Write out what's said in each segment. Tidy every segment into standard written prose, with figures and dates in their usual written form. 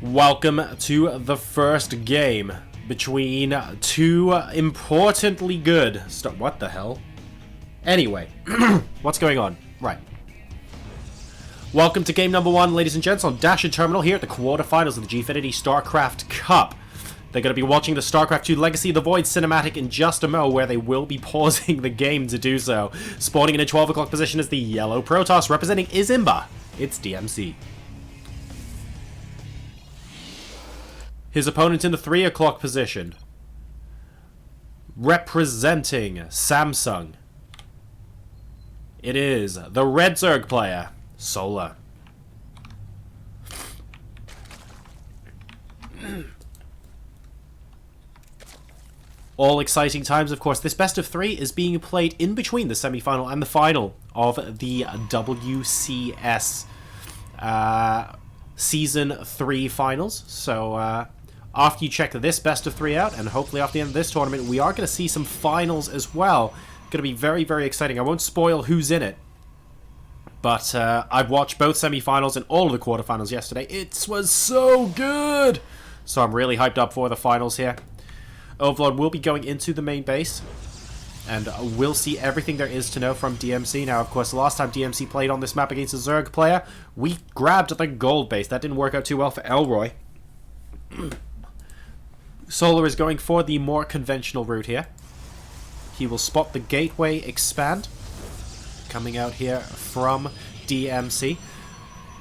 Welcome to the first game between two importantly good... What the hell? Anyway, what's going on? Right. Welcome to game number one, ladies and gents, on Dash and Terminal here at the quarterfinals of the Gfinity StarCraft Cup. They're going to be watching the StarCraft II Legacy of the Void cinematic in just a mo, where they will be pausing the game to do so. Spawning in a 12 o'clock position is the yellow Protoss, representing isIMBA. It's DmC. His opponent in the 3 o'clock position, representing Samsung, it is the red Zerg player, Solar. All exciting times, of course. This best of 3 is being played in between the semi-final and the final of the WCS Season 3 finals. So, after you check this best of 3 out, and hopefully after the end of this tournament, we are going to see some finals as well. Going to be very, very exciting. I won't spoil who's in it, but I've watched both semi-finals and all of the quarterfinals yesterday. It was so good! So I'm really hyped up for the finals here. Overlord will be going into the main base, and we'll see everything there is to know from DmC. Now, of course, the last time DmC played on this map against a Zerg player, we grabbed the gold base. That didn't work out too well for Elroy. Solar is going for the more conventional route here. He will spot the gateway expand coming out here from DmC.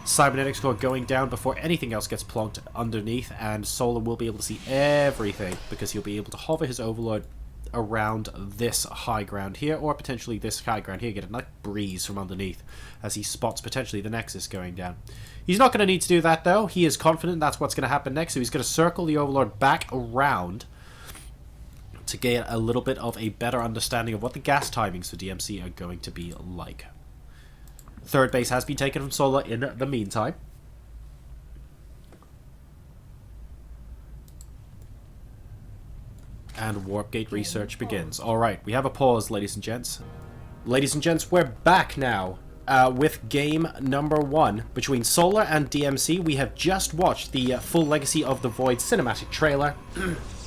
Cybernetics core going down before anything else gets plonked underneath, and Solar will be able to see everything because he'll be able to hover his Overlord around this high ground here, or potentially this high ground here, get a nice breeze from underneath as he spots potentially the Nexus going down. He's not going to need to do that, though. He is confident that's what's going to happen next, so he's going to circle the Overlord back around to get a little bit of a better understanding of what the gas timings for DmC are going to be like. Third base has been taken from Solar in the meantime. And Warp Gate research begins. Alright, we have a pause, ladies and gents. Ladies and gents, we're back now with game number one between Solar and DmC. We have just watched the full Legacy of the Void cinematic trailer,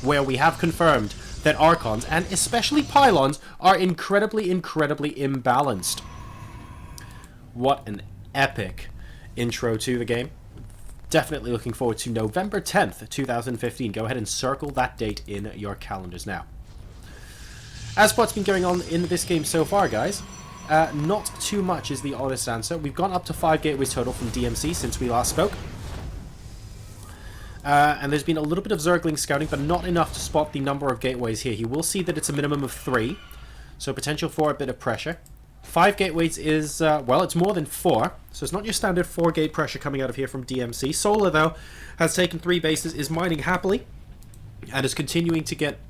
where we have confirmed that Archons, and especially Pylons, are incredibly, incredibly imbalanced. What an epic intro to the game. Definitely looking forward to November 10th, 2015. Go ahead and circle that date in your calendars now. As for what's been going on in this game so far, guys, not too much is the honest answer. We've gone up to 5 gateways total from DmC since we last spoke. And there's been a little bit of Zergling scouting, but not enough to spot the number of gateways here. He will see that it's a minimum of 3, so potential for a bit of pressure. 5 gateways is, well, it's more than 4, so it's not your standard 4-gate pressure coming out of here from DmC. Solar, though, has taken 3 bases, is mining happily, and is continuing to get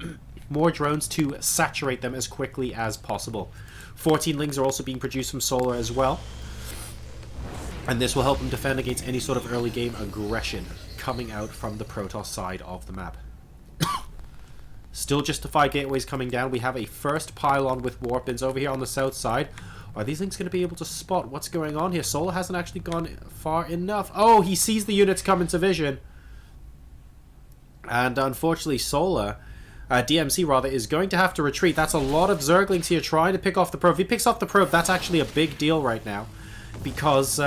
more drones to saturate them as quickly as possible. 14 Lings are also being produced from Solar as well, and this will help him defend against any sort of early game aggression coming out from the Protoss side of the map. Still just the 5 gateways coming down. We have a first pylon with warp bins over here on the south side. Are these things going to be able to spot what's going on here? Solar hasn't actually gone far enough. Oh, he sees the units come into vision. And unfortunately, Solar, DmC rather, is going to have to retreat. That's a lot of Zerglings here trying to pick off the probe. If he picks off the probe, that's actually a big deal right now, because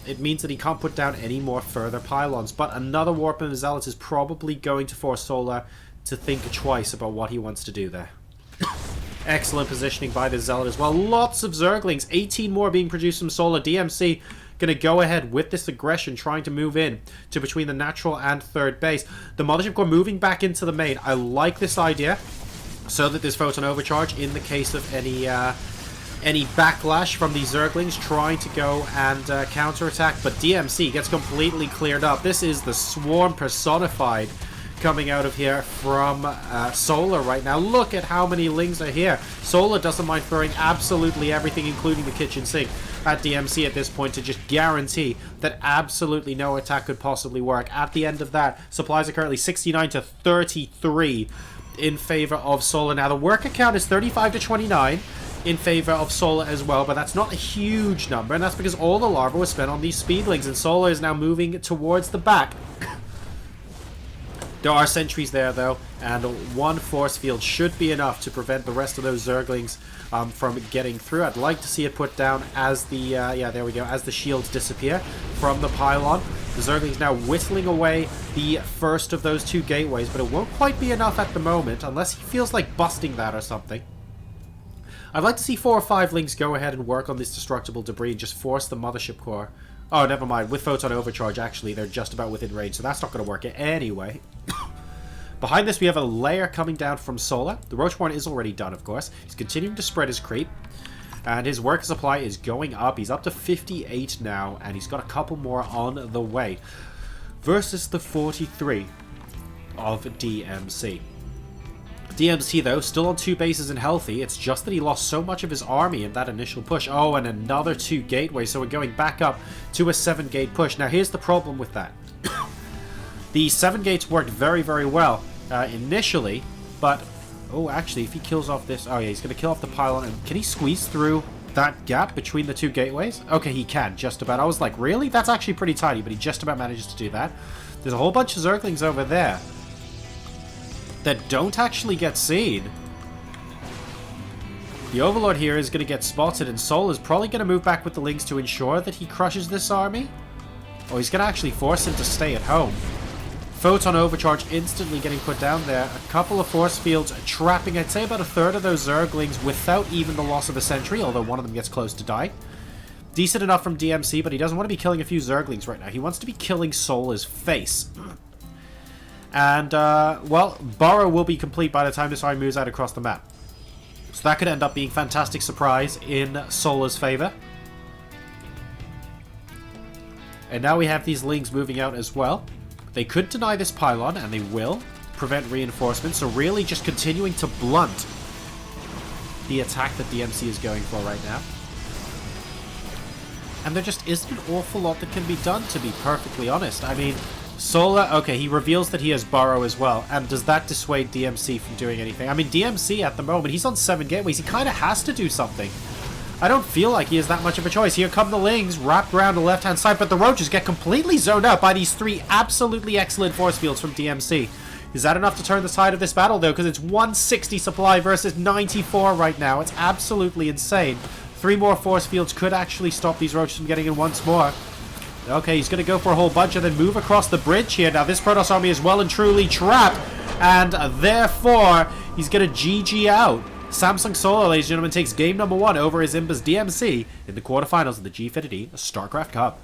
it means that he can't put down any more further pylons. But another warp in the Zealots is probably going to force Solar to think twice about what he wants to do there. Excellent positioning by the Zealot as well. Lots of Zerglings. 18 more being produced from Solar. DmC going to go ahead with this aggression, trying to move in to between the natural and third base. The Mothership Core moving back into the main. I like this idea, so that there's photon overcharge in the case of any backlash from these Zerglings trying to go and counterattack. But DmC gets completely cleared up. This is the Swarm personified coming out of here from Solar right now. Look at how many Lings are here. Solar doesn't mind throwing absolutely everything, including the kitchen sink, at DmC at this point to just guarantee that absolutely no attack could possibly work. At the end of that, supplies are currently 69 to 33 in favor of Solar. Now, the worker count is 35 to 29 in favor of Solar as well, but that's not a huge number, and that's because all the larva was spent on these speedlings, and Solar is now moving towards the back There are sentries there, though, and one force field should be enough to prevent the rest of those Zerglings from getting through. I'd like to see it put down as the, yeah, there we go, as the shields disappear from the pylon. The Zerglings now whittling away the first of those 2 gateways, but it won't quite be enough at the moment, unless he feels like busting that or something. I'd like to see 4 or 5 Lings go ahead and work on this destructible debris and just force the mothership core. Oh, never mind. With Photon Overcharge, actually, they're just about within range, so that's not going to work anyway. Behind this, we have a layer coming down from Solar. The Roachborn is already done, of course. He's continuing to spread his creep. And his worker supply is going up. He's up to 58 now, and he's got a couple more on the way. Versus the 43 of DmC. DmC, though, still on 2 bases and healthy. It's just that he lost so much of his army in that initial push. Oh, and another 2 gateways, so we're going back up to a 7-gate push. Now, here's the problem with that. The 7 gates worked very, very well initially, but... Oh, actually, if he kills off this... Oh, yeah, he's going to kill off the pylon. And can he squeeze through that gap between the 2 gateways? Okay, he can, just about. I was like, really? That's actually pretty tiny, but he just about manages to do that. There's a whole bunch of Zerglings over there that don't actually get seen. The Overlord here is going to get spotted, and Sol is probably going to move back with the Lings to ensure that he crushes this army. Or he's going to actually force him to stay at home. Photon Overcharge instantly getting put down there. A couple of force fields trapping, I'd say, about a third of those Zerglings without even the loss of a sentry, although one of them gets close to die. Decent enough from DmC, but he doesn't want to be killing a few Zerglings right now. He wants to be killing Solar's face. And, well, Burrow will be complete by the time this army moves out across the map. So that could end up being a fantastic surprise in Solar's favor. And now we have these Lings moving out as well. They could deny this pylon, and they will prevent reinforcements, so really just continuing to blunt the attack that DmC is going for right now. And there just isn't an awful lot that can be done, to be perfectly honest. I mean, Solar, okay, he reveals that he has Burrow as well, and does that dissuade DmC from doing anything? I mean, DmC at the moment, he's on 7 gateways, he kind of has to do something. I don't feel like he has that much of a choice. Here come the Lings, wrapped around the left-hand side, but the Roaches get completely zoned out by these 3 absolutely excellent force fields from DmC. Is that enough to turn the tide of this battle, though? Because it's 160 supply versus 94 right now. It's absolutely insane. 3 more force fields could actually stop these Roaches from getting in once more. Okay, he's going to go for a whole bunch and then move across the bridge here. Now, this Protoss army is well and truly trapped, and therefore, he's going to GG out. Samsung Solar, ladies and gentlemen, takes game number 1 over isIMBA's DmC in the quarterfinals of the Gfinity StarCraft Cup.